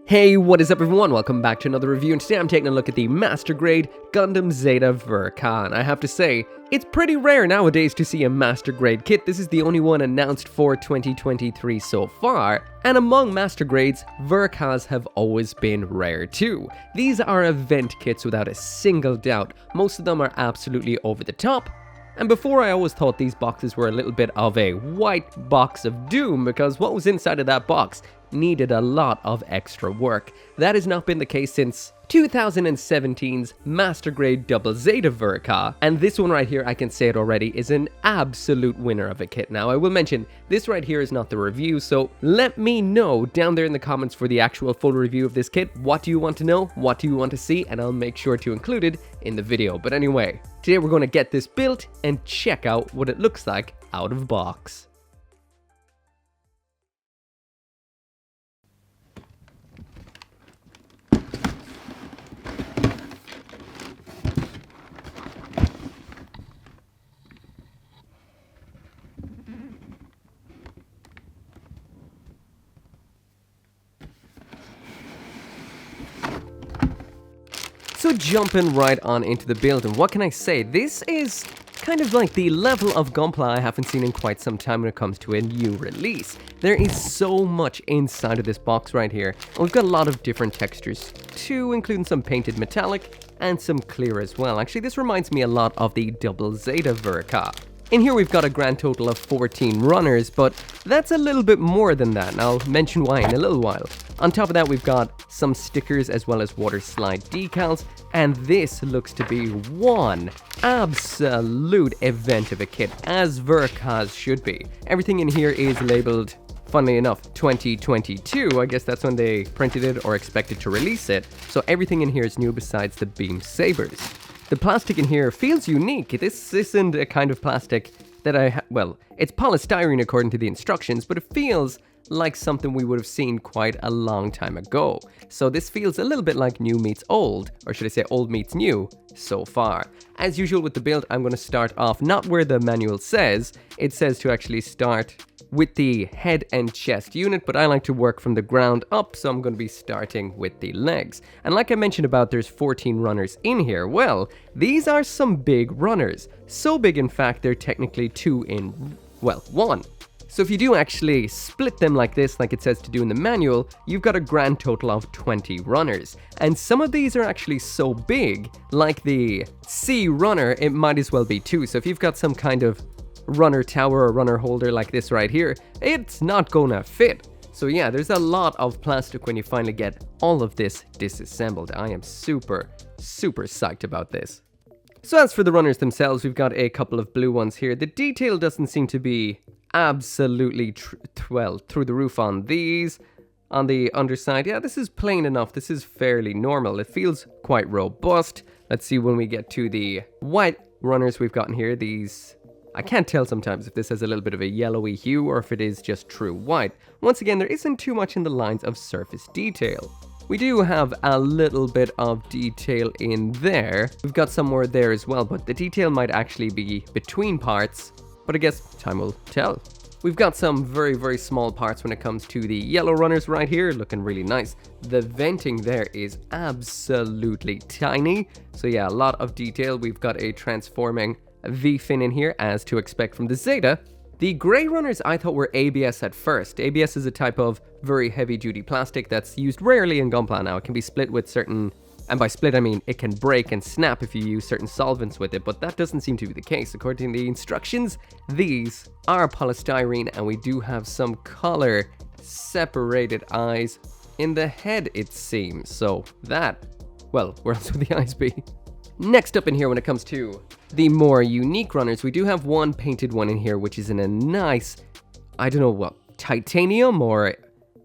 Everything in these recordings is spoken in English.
Hey, what is up everyone? Welcome back to another review, and today I'm taking a look at the Master Grade Gundam Zeta Ver. And I have to say, it's pretty rare nowadays to see a Master Grade kit. This is the only one announced for 2023 so far, and among Master Grades, Verkas have always been rare too. These are event kits without a single doubt. Most of them are absolutely over the top. And before, I always thought these boxes were a little bit of a white box of doom, because what was inside of that box needed a lot of extra work. That has not been the case since 2017's Master Grade Double Zeta Verka, and this one right here, I can say it already, is an absolute winner of a kit. Now, I will mention, this right here is not the review, so let me know down there in the comments for the actual full review of this kit. What do you want to know? What do you want to see? And I'll make sure to include it in the video. But anyway, today we're going to get this built and check out what it looks like out of box. So jumping right on into the build, and what can I say? This is kind of like the level of gunpla I haven't seen in quite some time when it comes to a new release. There is so much inside of this box right here, and we've got a lot of different textures too, including some painted metallic and some clear as well. Actually, this reminds me a lot of the Double Zeta Verka. In here we've got a grand total of 14 runners, but that's a little bit more than that, and I'll mention why in a little while. On top of that, we've got some stickers as well as water slide decals, and this looks to be one absolute event of a kit, as Verkas should be. Everything in here is labeled, funnily enough, 2022. I guess that's when they printed it or expected to release it, so everything in here is new besides the beam sabers. The plastic in here feels unique. This isn't a kind of plastic that well, it's polystyrene according to the instructions, but it feels like something we would have seen quite a long time ago. So this feels a little bit like new meets old, or should I say old meets new, so far. As usual with the build, I'm going to start off not where the manual says. It says to actually start with the head and chest unit, but I like to work from the ground up, so I'm going to be starting with the legs. And like I mentioned about there's 14 runners in here, well, these are some big runners. So big, in fact, they're technically one. So if you do actually split them like this, like it says to do in the manual, you've got a grand total of 20 runners. And some of these are actually so big, like the C runner, it might as well be two. So if you've got some kind of runner tower or runner holder like this right here, it's not gonna fit. So yeah, there's a lot of plastic when you finally get all of this disassembled. I am super psyched about this. So as for the runners themselves, we've got a couple of blue ones here. The detail doesn't seem to be absolutely through the roof on these. On the underside, yeah, this is plain enough. This is fairly normal. It feels quite robust. Let's see when we get to the white runners we've gotten here. These, I can't tell sometimes if this has a little bit of a yellowy hue or if it is just true white. Once again, there isn't too much in the lines of surface detail. We do have a little bit of detail in there. We've got some more there as well, but the detail might actually be between parts. But I guess time will tell. We've got some very small parts when it comes to the yellow runners right here, looking really nice. The venting there is absolutely tiny. So yeah, a lot of detail. We've got a transforming V-fin in here, as to expect from the Zeta. The grey runners I thought were ABS at first. ABS is a type of very heavy duty plastic that's used rarely in gunpla now. It can be split with certain, and by split I mean it can break and snap if you use certain solvents with it, but that doesn't seem to be the case. According to the instructions, these are polystyrene, and we do have some color separated eyes in the head, it seems. So that, well, where else would the eyes be? Next up in here, when it comes to the more unique runners, we do have one painted one in here, which is in a nice, I don't know what, titanium or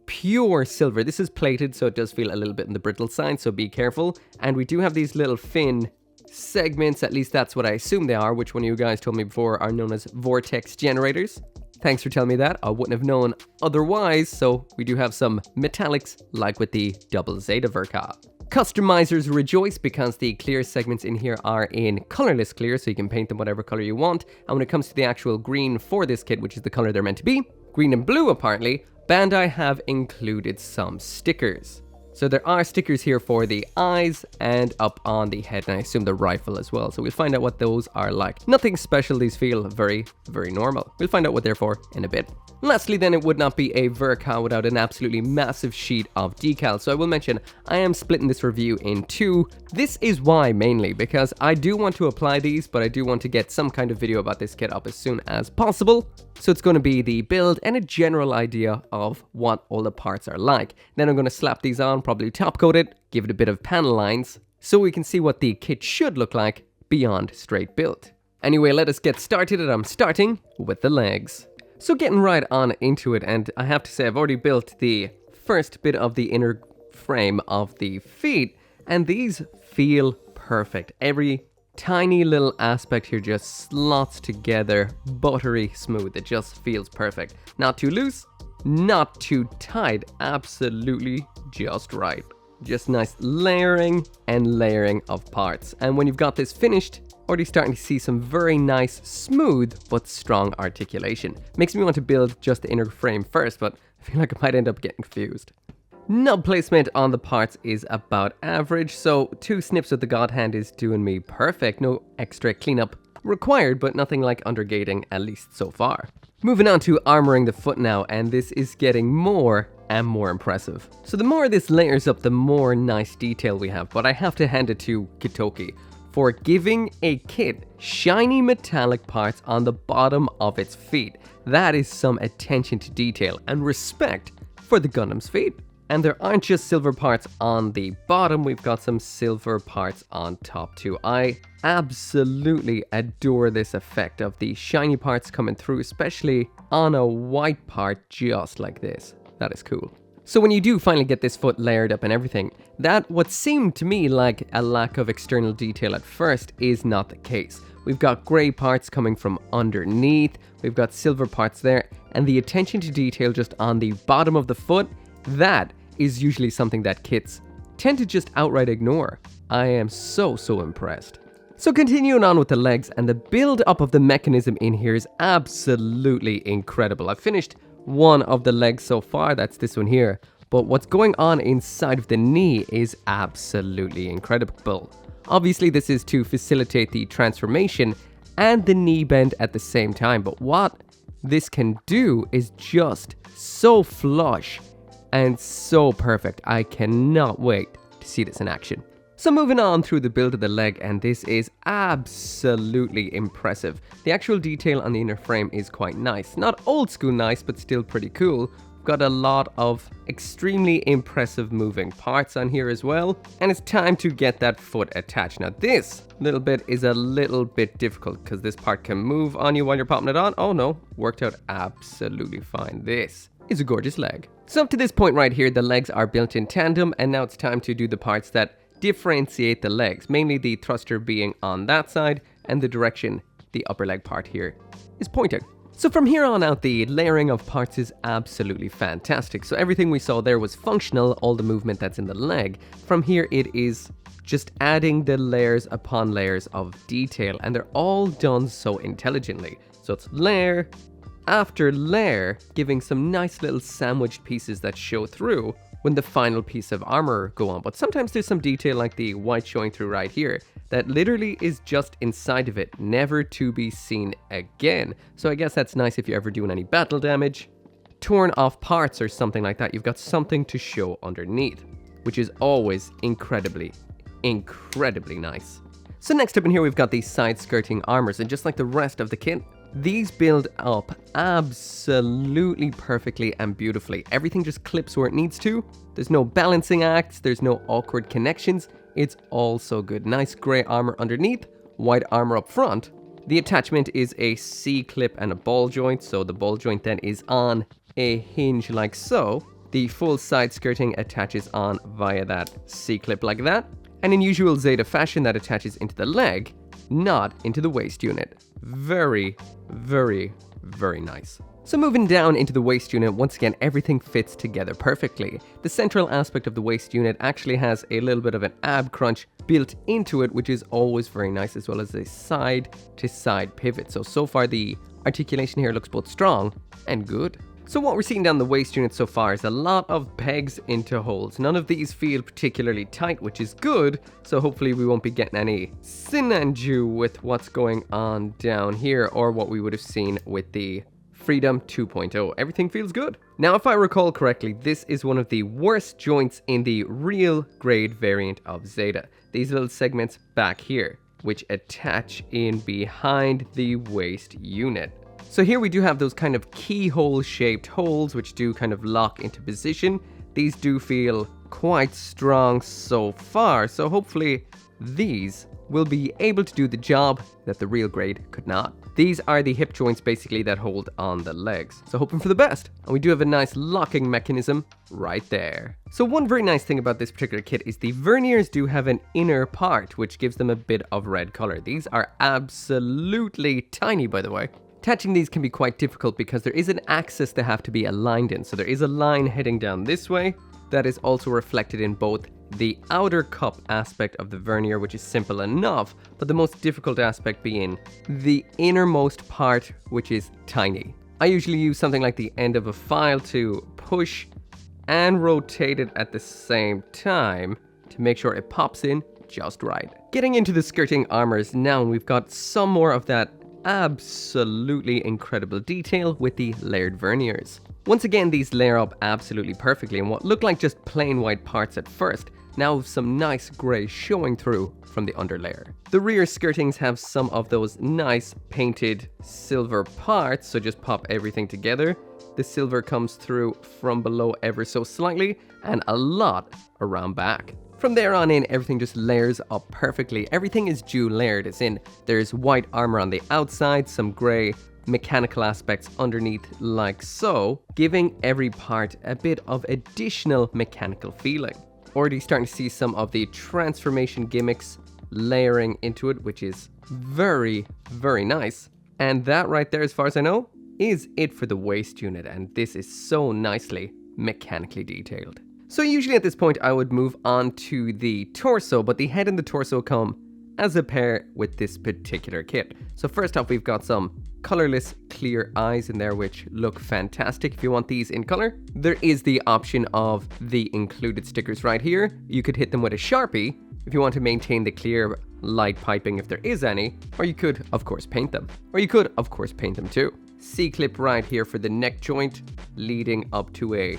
pure silver. This is plated, so it does feel a little bit on the brittle side, so be careful. And we do have these little fin segments, at least that's what I assume they are, which one of you guys told me before are known as vortex generators. Thanks for telling me that. I wouldn't have known otherwise. So we do have some metallics like with the Double Zeta Verka. Customizers rejoice because the clear segments in here are in colorless clear, so you can paint them whatever color you want. And when it comes to the actual green for this kit, which is the color they're meant to be, green and blue apparently, Bandai have included some stickers. So there are stickers here for the eyes and up on the head, and I assume the rifle as well. So we'll find out what those are like. Nothing special, these feel very, very normal. We'll find out what they're for in a bit. Lastly then, it would not be a Ver car without an absolutely massive sheet of decals. So I will mention, I am splitting this review in two. This is why mainly, because I do want to apply these, but I do want to get some kind of video about this kit up as soon as possible. So it's going to be the build and a general idea of what all the parts are like. Then I'm going to slap these on, probably top coat it, give it a bit of panel lines, so we can see what the kit should look like beyond straight build. Anyway, let us get started, and I'm starting with the legs. So getting right on into it, and I have to say I've already built the first bit of the inner frame of the feet, and these feel perfect. Every tiny little aspect here just slots together, buttery smooth. It just feels perfect. Not too loose, not too tight, absolutely just right. Just nice layering and layering of parts. And when you've got this finished, already starting to see some very nice, smooth, but strong articulation. Makes me want to build just the inner frame first, but I feel like I might end up getting confused. Nub placement on the parts is about average, so 2 snips of the God Hand is doing me perfect. No extra cleanup required, but nothing like undergating, at least so far. Moving on to armoring the foot now, and this is getting more and more impressive. So the more this layers up, the more nice detail we have, but I have to hand it to Kitoki for giving a kit shiny metallic parts on the bottom of its feet. That is some attention to detail and respect for the Gundam's feet. And there aren't just silver parts on the bottom, we've got some silver parts on top too. I absolutely adore this effect of the shiny parts coming through, especially on a white part just like this. That is cool. So when you do finally get this foot layered up and everything, that what seemed to me like a lack of external detail at first is not the case. We've got grey parts coming from underneath, we've got silver parts there, and the attention to detail just on the bottom of the foot, that is usually something that kits tend to just outright ignore. I am so impressed. So continuing on with the legs, and the build up of the mechanism in here is absolutely incredible. I've finished one of the legs so far, that's this one here, but what's going on inside of the knee is absolutely incredible. Obviously this is to facilitate the transformation and the knee bend at the same time, but what this can do is just so flush and so perfect. I cannot wait to see this in action. So moving on through the build of the leg, and this is absolutely impressive. The actual detail on the inner frame is quite nice. Not old school nice, but still pretty cool. We've got a lot of extremely impressive moving parts on here as well. And it's time to get that foot attached. Now this little bit is a little bit difficult because this part can move on you while you're popping it on. Oh no, worked out absolutely fine. This is a gorgeous leg. So up to this point right here, the legs are built in tandem, and now it's time to do the parts that differentiate the legs, mainly the thruster being on that side and the direction the upper leg part here is pointing. So from here on out, the layering of parts is absolutely fantastic. So everything we saw there was functional, all the movement that's in the leg. From here it is just adding the layers upon layers of detail, and they're all done so intelligently. So it's layer after layer, giving some nice little sandwiched pieces that show through when the final piece of armor go on. But sometimes there's some detail like the white showing through right here that literally is just inside of it, never to be seen again. So I guess that's nice if you're ever doing any battle damage, torn off parts or something like that. You've got something to show underneath, which is always incredibly nice. So next up in here we've got these side skirting armors, and just like the rest of the kit, these build up absolutely perfectly and beautifully. Everything just clips where it needs to. There's no balancing acts, there's no awkward connections. It's all so good. Nice grey armor underneath, white armor up front. The attachment is a C-clip and a ball joint, so the ball joint then is on a hinge like so. The full side skirting attaches on via that C-clip like that. And in usual Zeta fashion, that attaches into the leg, not into the waist unit. Very nice. So moving down into the waist unit, once again, everything fits together perfectly. The central aspect of the waist unit actually has a little bit of an ab crunch built into it, which is always very nice, as well as a side to side pivot. So far the articulation here looks both strong and good. So what we're seeing down the waist unit so far is a lot of pegs into holes. None of these feel particularly tight, which is good, so hopefully we won't be getting any sinanju with what's going on down here, or what we would have seen with the Freedom 2.0. Everything feels good. Now, if I recall correctly, this is one of the worst joints in the real grade variant of Zeta. These little segments back here, which attach in behind the waist unit. So here we do have those kind of keyhole shaped holes which do kind of lock into position. These do feel quite strong so far, so hopefully these will be able to do the job that the real grade could not. These are the hip joints basically that hold on the legs, so hoping for the best. And we do have a nice locking mechanism right there. So one very nice thing about this particular kit is the verniers do have an inner part which gives them a bit of red color. These are absolutely tiny, by the way. Attaching these can be quite difficult because there is an axis they have to be aligned in. So there is a line heading down this way that is also reflected in both the outer cup aspect of the vernier, which is simple enough, but the most difficult aspect being the innermost part, which is tiny. I usually use something like the end of a file to push and rotate it at the same time to make sure it pops in just right. Getting into the skirting armors now, we've got some more of that absolutely incredible detail with the layered verniers. Once again, these layer up absolutely perfectly in what looked like just plain white parts at first, now with some nice grey showing through from the underlayer. The rear skirtings have some of those nice painted silver parts, so just pop everything together. The silver comes through from below ever so slightly, and a lot around back. From there on in, everything just layers up perfectly. Everything is dual layered, as in there's white armor on the outside, some grey mechanical aspects underneath like so, giving every part a bit of additional mechanical feeling. Already starting to see some of the transformation gimmicks layering into it, which is very, very nice. And that right there, as far as I know, is it for the waist unit, and this is so nicely mechanically detailed. So usually at this point I would move on to the torso, but the head and the torso come as a pair with this particular kit. So first off, we've got some colorless clear eyes in there which look fantastic. If you want these in color, there is the option of the included stickers right here. You could hit them with a Sharpie if you want to maintain the clear light piping if there is any, or you could of course paint them. Or you could of course paint them too. C-clip right here for the neck joint leading up to a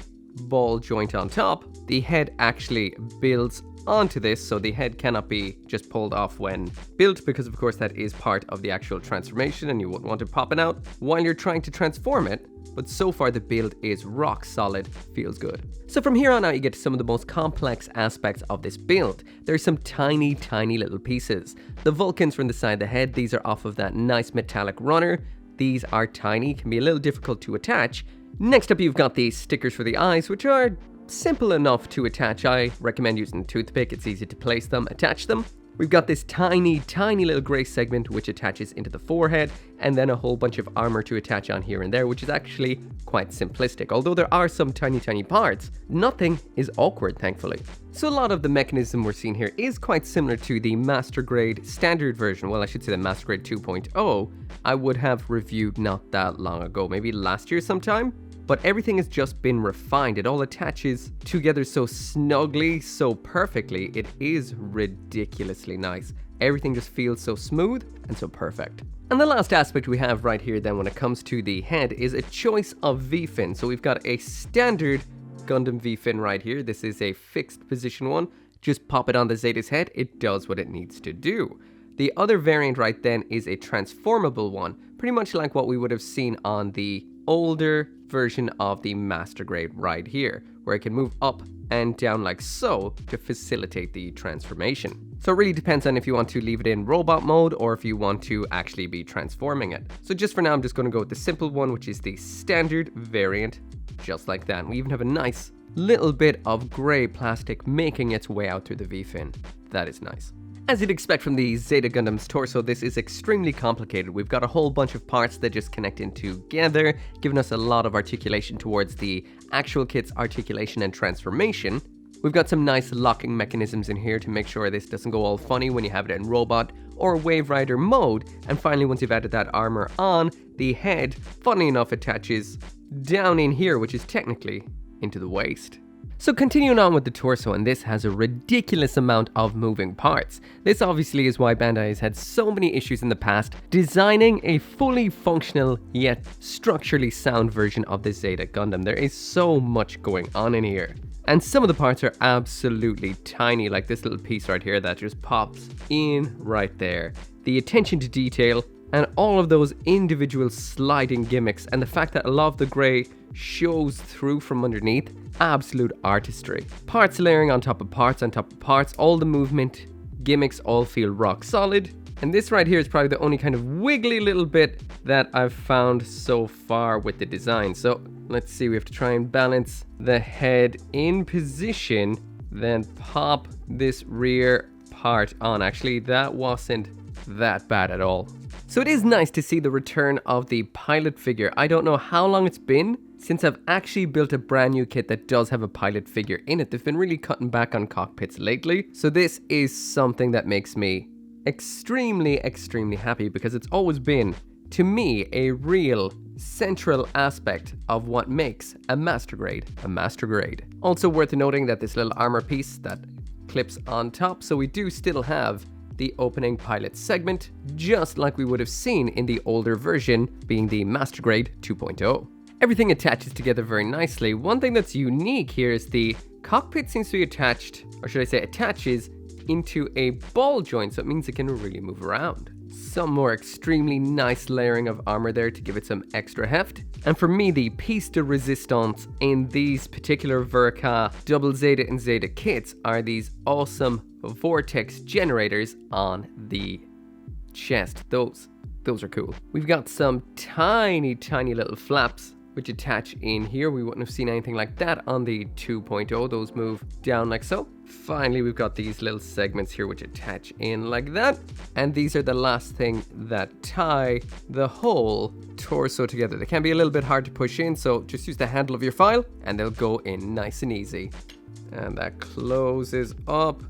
ball joint on top. The head actually builds onto this, so the head cannot be just pulled off when built, because of course that is part of the actual transformation and you wouldn't want it popping out while you're trying to transform it. But so far the build is rock solid, feels good. So from here on out you get to some of the most complex aspects of this build. There's some tiny little pieces. The Vulcans from the side of the head, these are off of that nice metallic runner. These are tiny, can be a little difficult to attach. Next up, you've got the stickers for the eyes, which are simple enough to attach. I recommend using a toothpick, it's easy to place them, attach them. We've got this tiny little grey segment which attaches into the forehead, and then a whole bunch of armor to attach on here and there, which is actually quite simplistic. Although there are some tiny parts, nothing is awkward, thankfully. So a lot of the mechanism we're seeing here is quite similar to the Master Grade standard version. Well, I should say the Master Grade 2.0 I would have reviewed not that long ago, maybe last year sometime. But everything has just been refined. It all attaches together so snugly, so perfectly. It is ridiculously nice. Everything just feels so smooth and so perfect. And the last aspect we have right here then when it comes to the head is a choice of V-fin. So we've got a standard Gundam V-fin right here. This is a fixed position one. Just pop it on the Zeta's head. It does what it needs to do. The other variant right then is a transformable one, pretty much like what we would have seen on the older version of the Master Grade right here, where it can move up and down like so to facilitate the transformation. So it really depends on if you want to leave it in robot mode or if you want to actually be transforming it. So just for now, I'm just going to go with the simple one, which is the standard variant, just like that. And we even have a nice little bit of grey plastic making its way out through the V-fin. That is nice. As you'd expect from the Zeta Gundam's torso, this is extremely complicated. We've got a whole bunch of parts that just connect in together, giving us a lot of articulation towards the actual kit's articulation and transformation. We've got some nice locking mechanisms in here to make sure this doesn't go all funny when you have it in robot or Wave Rider mode. And finally, once you've added that armor on, the head, funnily enough, attaches down in here, which is technically into the waist. So continuing on with the torso, and this has a ridiculous amount of moving parts. This obviously is why Bandai has had so many issues in the past designing a fully functional yet structurally sound version of the Zeta Gundam. There is so much going on in here. And some of the parts are absolutely tiny, like this little piece right here that just pops in right there. The attention to detail and all of those individual sliding gimmicks, and the fact that a lot of the grey shows through from underneath, absolute artistry. Parts layering on top of parts on top of parts, all the movement gimmicks all feel rock solid. And this right here is probably the only kind of wiggly little bit that I've found so far with the design. So let's see, we have to try and balance the head in position, then pop this rear part on. Actually, that wasn't that bad at all. So it is nice to see the return of the pilot figure. I don't know how long it's been since I've actually built a brand new kit that does have a pilot figure in it. They've been really cutting back on cockpits lately. So this is something that makes me extremely happy, because it's always been, to me, a real central aspect of what makes a master grade a master grade. Also worth noting that this little armor piece that clips on top, so we do still have the opening pilot segment, just like we would have seen in the older version, being the Master Grade 2.0. Everything attaches together very nicely. One thing that's unique here is the cockpit seems to be attached, or should I say attaches, into a ball joint, so it means it can really move around. Some more extremely nice layering of armor there to give it some extra heft. And for me, the piece de resistance in these particular Verka Double Zeta and Zeta kits are these awesome vortex generators on the chest. Those are cool. We've got some tiny little flaps which attach in here. We wouldn't have seen anything like that on the 2.0. Those move down like so. Finally, we've got these little segments here which attach in like that. And these are the last thing that tie the whole torso together. They can be a little bit hard to push in, so just use the handle of your file and they'll go in nice and easy. And that closes up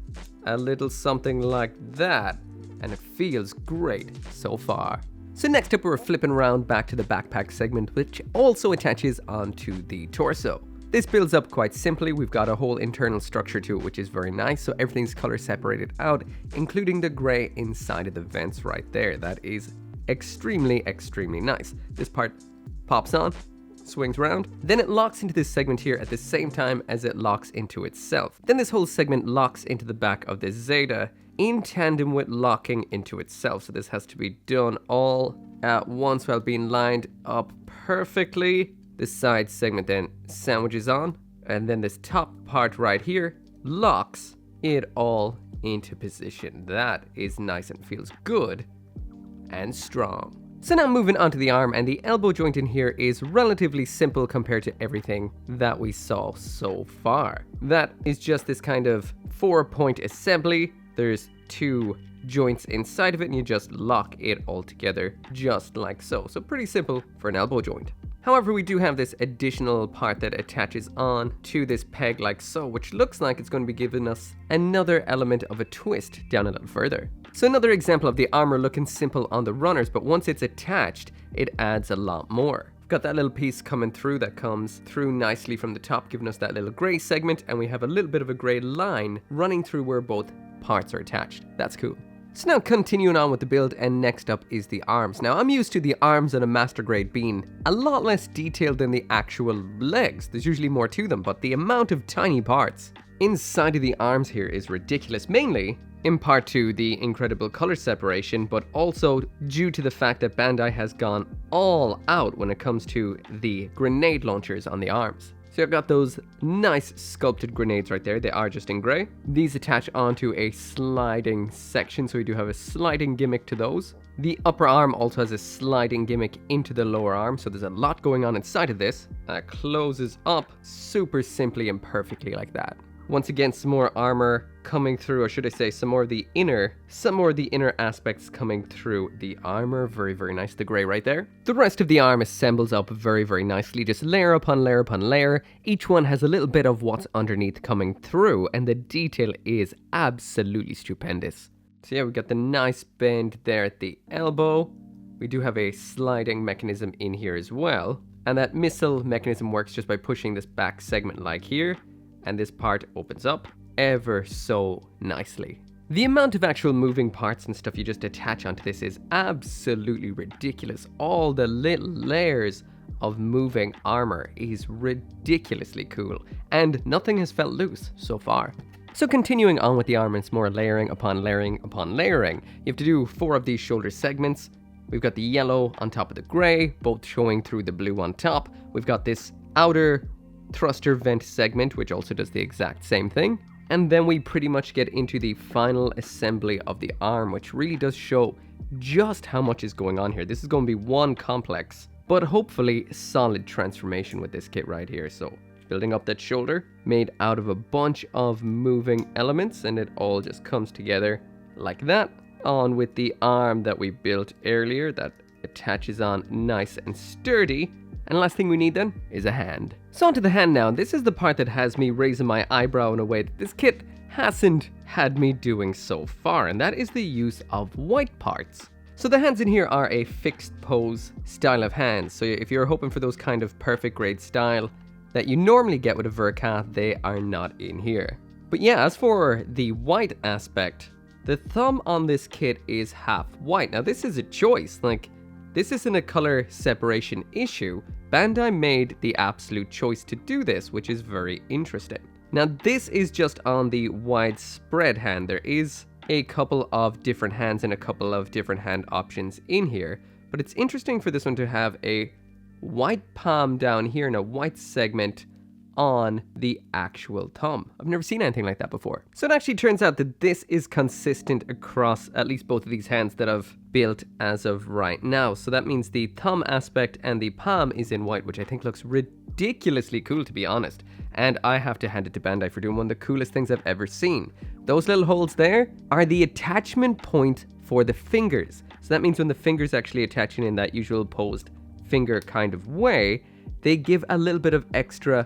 a little something like that. And it feels great so far. So next up, we're flipping around back to the backpack segment, which also attaches onto the torso. This builds up quite simply. We've got a whole internal structure to it, which is very nice. So everything's color separated out, including the gray inside of the vents right there. That is extremely nice. This part pops on, swings around, then it locks into this segment here at the same time as it locks into itself. Then this whole segment locks into the back of this Zeta in tandem with locking into itself. So this has to be done all at once while being lined up perfectly. This side segment then sandwiches on, and then this top part right here locks it all into position. That is nice and feels good and strong. So now moving on to the arm, and the elbow joint in here is relatively simple compared to everything that we saw so far. That is just this kind of 4-point assembly. There's 2 joints inside of it and you just lock it all together just like so. So pretty simple for an elbow joint. However, we do have this additional part that attaches on to this peg like so, which looks like it's going to be giving us another element of a twist down a little further. So another example of the armor looking simple on the runners, but once it's attached, it adds a lot more. We've got that little piece coming through that comes through nicely from the top, giving us that little gray segment, and we have a little bit of a gray line running through where both parts are attached. That's cool. So now continuing on with the build, and next up is the arms. Now I'm used to the arms on a master grade being a lot less detailed than the actual legs. There's usually more to them, but the amount of tiny parts inside of the arms here is ridiculous, mainly in part to the incredible color separation, but also due to the fact that Bandai has gone all out when it comes to the grenade launchers on the arms. So I've got those nice sculpted grenades right there. They are just in gray. These attach onto a sliding section, so we do have a sliding gimmick to those. The upper arm also has a sliding gimmick into the lower arm, so there's a lot going on inside of this. That closes up super simply and perfectly like that. Once again, some more armor coming through, or should I say some more of the inner aspects coming through the armor. Very nice, the gray right there. The rest of the arm assembles up very nicely, just layer upon layer upon layer. Each one has a little bit of what's underneath coming through, and the detail is absolutely stupendous. So yeah, we got the nice bend there at the elbow. We do have a sliding mechanism in here as well. And that missile mechanism works just by pushing this back segment like here. And this part opens up ever so nicely. The amount of actual moving parts and stuff you just attach onto this is absolutely ridiculous. All the little layers of moving armor is ridiculously cool. And nothing has felt loose so far. So continuing on with the armor, it's more layering upon layering upon layering. You have to do 4 of these shoulder segments. We've got the yellow on top of the gray, both showing through the blue on top. We've got this outer thruster vent segment, which also does the exact same thing. And then we pretty much get into the final assembly of the arm, which really does show just how much is going on here. This is going to be one complex, but hopefully solid transformation with this kit right here. So building up that shoulder, made out of a bunch of moving elements, and it all just comes together like that. On with the arm that we built earlier that attaches on nice and sturdy. And the last thing we need then is a hand. So onto the hand now. This is the part that has me raising my eyebrow in a way that this kit hasn't had me doing so far, and that is the use of white parts. So the hands in here are a fixed pose style of hands. So if you're hoping for those kind of perfect grade style that you normally get with a Verka, they are not in here. But yeah, as for the white aspect, the thumb on this kit is half white. Now this is a choice, like this isn't a color separation issue. Bandai made the absolute choice to do this, which is very interesting. Now this is just on the widespread hand. There is a couple of different hands and a couple of different hand options in here, but it's interesting for this one to have a white palm down here and a white segment on the actual thumb. I've never seen anything like that before. So it actually turns out that this is consistent across at least both of these hands that I've built as of right now. So that means the thumb aspect and the palm is in white, which I think looks ridiculously cool, to be honest. And I have to hand it to Bandai for doing one of the coolest things I've ever seen. Those little holes there are the attachment point for the fingers. So that means when the fingers actually attaching in that usual posed finger kind of way, they give a little bit of extra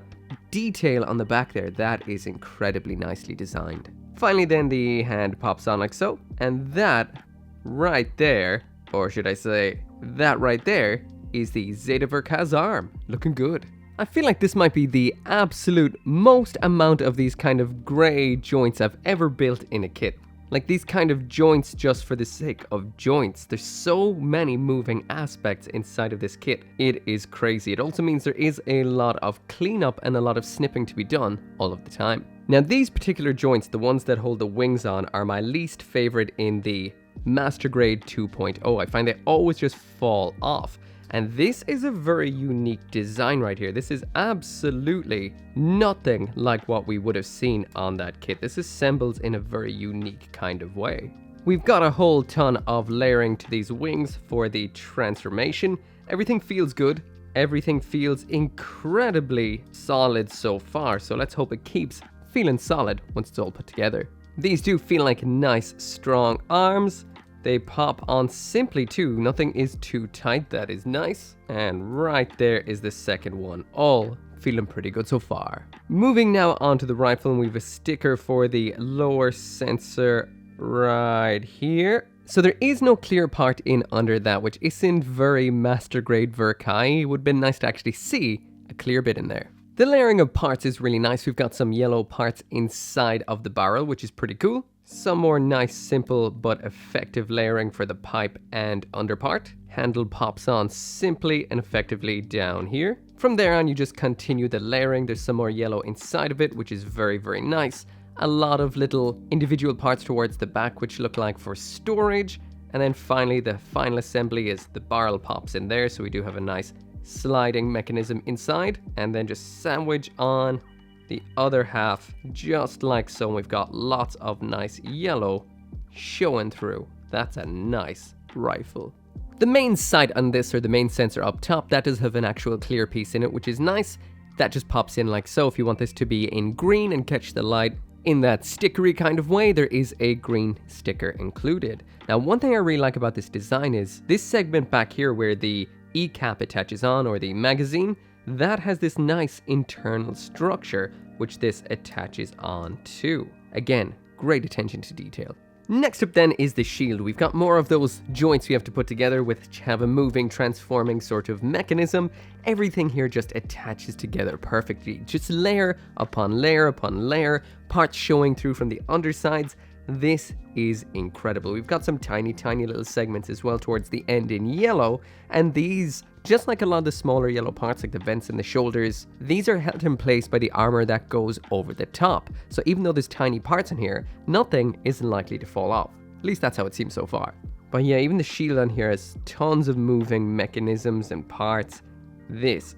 detail on the back there. That is incredibly nicely designed. Finally then the hand pops on like so, and that right there, or should I say that right there, is the Zeta Verka's arm. Looking good. I feel like this might be the absolute most amount of these kind of grey joints I've ever built in a kit. Like these kind of joints just for the sake of joints. There's so many moving aspects inside of this kit. It is crazy. It also means there is a lot of cleanup and a lot of snipping to be done all of the time. Now these particular joints, the ones that hold the wings on, are my least favorite in the Master Grade 2.0. I find they always just fall off. And this is a very unique design right here. This is absolutely nothing like what we would have seen on that kit. This assembles in a very unique kind of way. We've got a whole ton of layering to these wings for the transformation. Everything feels good. Everything feels incredibly solid so far. So let's hope it keeps feeling solid once it's all put together. These do feel like nice, strong arms. They pop on simply too. Nothing is too tight. That is nice. And right there is the second one. All feeling pretty good so far. Moving now onto the rifle, and we have a sticker for the lower sensor right here. So there is no clear part in under that, which isn't very master grade Verkai. It would have been nice to actually see a clear bit in there. The layering of parts is really nice. We've got some yellow parts inside of the barrel, which is pretty cool. Some more nice, simple, but effective layering for the pipe and underpart. Handle pops on simply and effectively down here. From there on, you just continue the layering. There's some more yellow inside of it, which is very, very nice. A lot of little individual parts towards the back, which look like for storage. And then finally, the final assembly is the barrel pops in there. So we do have a nice sliding mechanism inside, and then just sandwich on the other half, just like so. We've got lots of nice yellow showing through. That's a nice rifle. The main sight on this, or the main sensor up top, that does have an actual clear piece in it, which is nice. That just pops in like so. If you want this to be in green and catch the light in that stickery kind of way, there is a green sticker included. Now, one thing I really like about this design is this segment back here where the E-cap attaches on, or the magazine, that has this nice internal structure which this attaches on to. Again, great attention to detail. Next up then is the shield. We've got more of those joints we have to put together which have a moving, transforming sort of mechanism. Everything here just attaches together perfectly. Just layer upon layer upon layer, parts showing through from the undersides. This is incredible. We've got some tiny little segments as well towards the end in yellow, and these, just like a lot of the smaller yellow parts like the vents and the shoulders, these are held in place by the armor that goes over the top. So even though there's tiny parts in here, nothing isn't likely to fall off. At least that's how it seems so far. But yeah, even the shield on here has tons of moving mechanisms and parts. This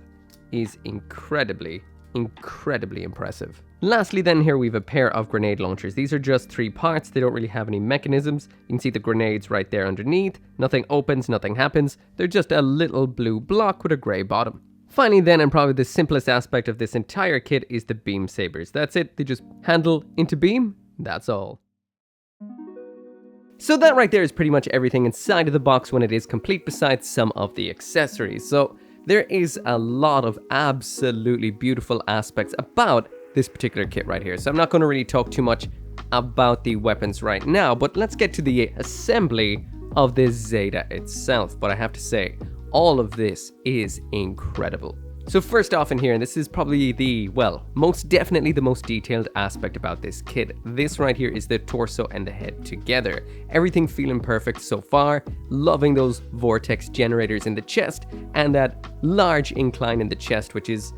is incredibly impressive. Lastly then, here we have a pair of grenade launchers. These are just 3 parts, they don't really have any mechanisms. You can see the grenades right there underneath. Nothing opens, nothing happens. They're just a little blue block with a grey bottom. Finally then, and probably the simplest aspect of this entire kit, is the beam sabers. That's it, they just handle into beam, that's all. So that right there is pretty much everything inside of the box when it is complete, besides some of the accessories. So there is a lot of absolutely beautiful aspects about this particular kit right here. So I'm not going to really talk too much about the weapons right now, but let's get to the assembly of this Zeta itself. But I have to say, all of this is incredible. So first off in here, and this is probably the, well, most definitely the most detailed aspect about this kit. This right here is the torso and the head together. Everything feeling perfect so far. Loving those vortex generators in the chest and that large incline in the chest, which is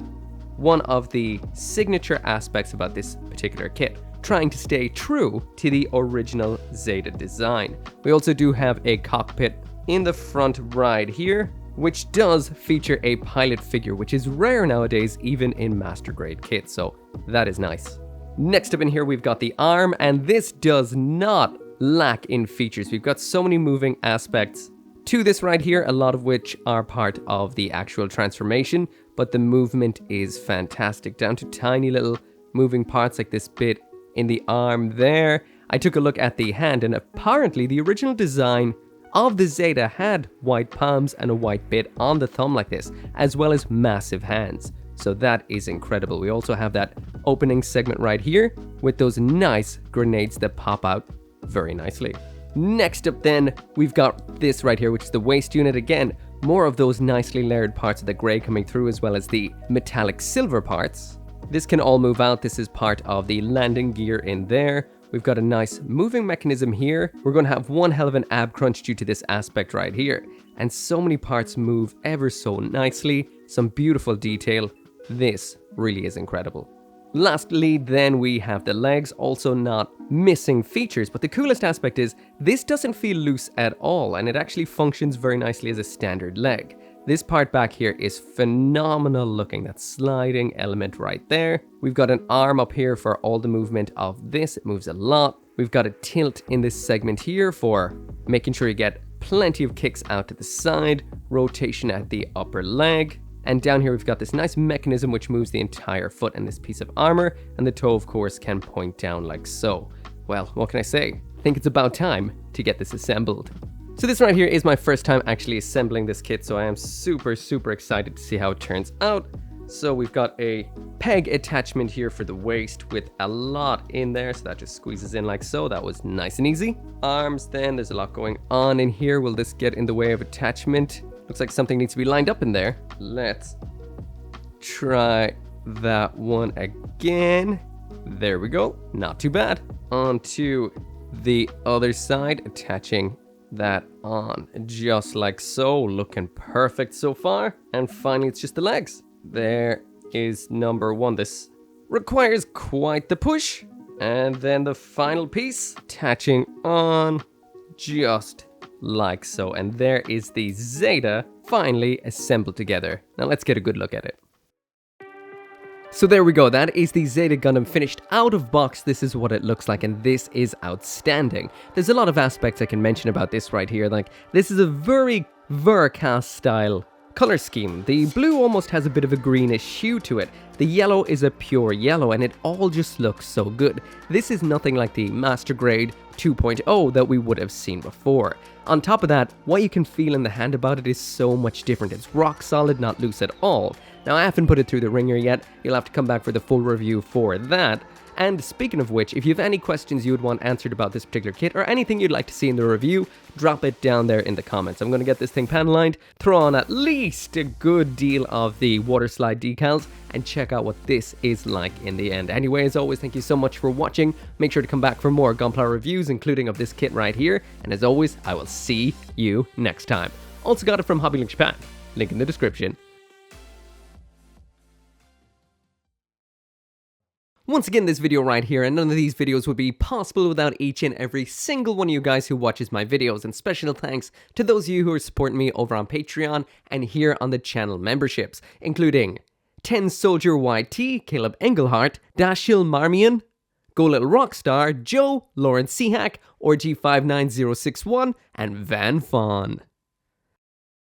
one of the signature aspects about this particular kit, trying to stay true to the original Zeta design. We also do have a cockpit in the front right here, which does feature a pilot figure, which is rare nowadays even in master grade kits, so that is nice. Next up in here we've got the arm, and this does not lack in features. We've got so many moving aspects to this right here, a lot of which are part of the actual transformation, but the movement is fantastic, down to tiny little moving parts like this bit in the arm there. I took a look at the hand, and apparently the original design of the Zeta had white palms and a white bit on the thumb like this, as well as massive hands. So that is incredible. We also have that opening segment right here with those nice grenades that pop out very nicely. Next up then, we've got this right here, which is the waist unit. Again, more of those nicely layered parts of the grey coming through, as well as the metallic silver parts. This can all move out. This is part of the landing gear in there. We've got a nice moving mechanism here. We're going to have one hell of an ab crunch due to this aspect right here. And so many parts move ever so nicely. Some beautiful detail. This really is incredible. Lastly, then we have the legs, also not missing features, but the coolest aspect is this doesn't feel loose at all, and it actually functions very nicely as a standard leg. This part back here is phenomenal looking, that sliding element right there. We've got an arm up here for all the movement of this, it moves a lot. We've got a tilt in this segment here for making sure you get plenty of kicks out to the side, rotation at the upper leg. And down here we've got this nice mechanism which moves the entire foot and this piece of armor, and the toe of course can point down like so. Well, what can I say? I think it's about time to get this assembled. So this right here is my first time actually assembling this kit, so I am super excited to see how it turns out. So we've got a peg attachment here for the waist with a lot in there, so that just squeezes in like so. That was nice and easy. Arms then, there's a lot going on in here. Will this get in the way of attachment? Looks like something needs to be lined up in there. Let's try that one again. There we go. Not too bad. On to the other side, attaching that on just like so. Looking perfect so far. And finally, it's just the legs. There is number one. This requires quite the push. And then the final piece, attaching on just like so. And there is the Zeta finally assembled together. Now let's get a good look at it. So there we go, that is the Zeta Gundam finished out of box. This is what it looks like, and this is outstanding. There's a lot of aspects I can mention about this right here, like this is a very Vercast style color scheme. The blue almost has a bit of a greenish hue to it, The yellow is a pure yellow and it all just looks so good. This is nothing like the Master Grade 2.0 that we would have seen before. On top of that, what you can feel in the hand about it is so much different. It's rock solid, not loose at all. Now, I haven't put it through the ringer yet. You'll have to come back for the full review for that. And speaking of which, if you have any questions you would want answered about this particular kit or anything you'd like to see in the review, drop it down there in the comments. I'm going to get this thing panel lined, throw on at least a good deal of the water slide decals, and check out what this is like in the end. Anyway, as always, thank you so much for watching. Make sure to come back for more Gunpla reviews, including of this kit right here. And as always, I will see you next time. Also got it from Hobbylink Japan. Link in the description. Once again, this video right here, and none of these videos would be possible without each and every single one of you guys who watches my videos, and special thanks to those of you who are supporting me over on Patreon and here on the channel memberships, including 10 Soldier YT, Caleb Engelhart, Dashil Marmion, Go Little Rockstar, Joe, Lauren Seahack, RG59061, and Van Fawn.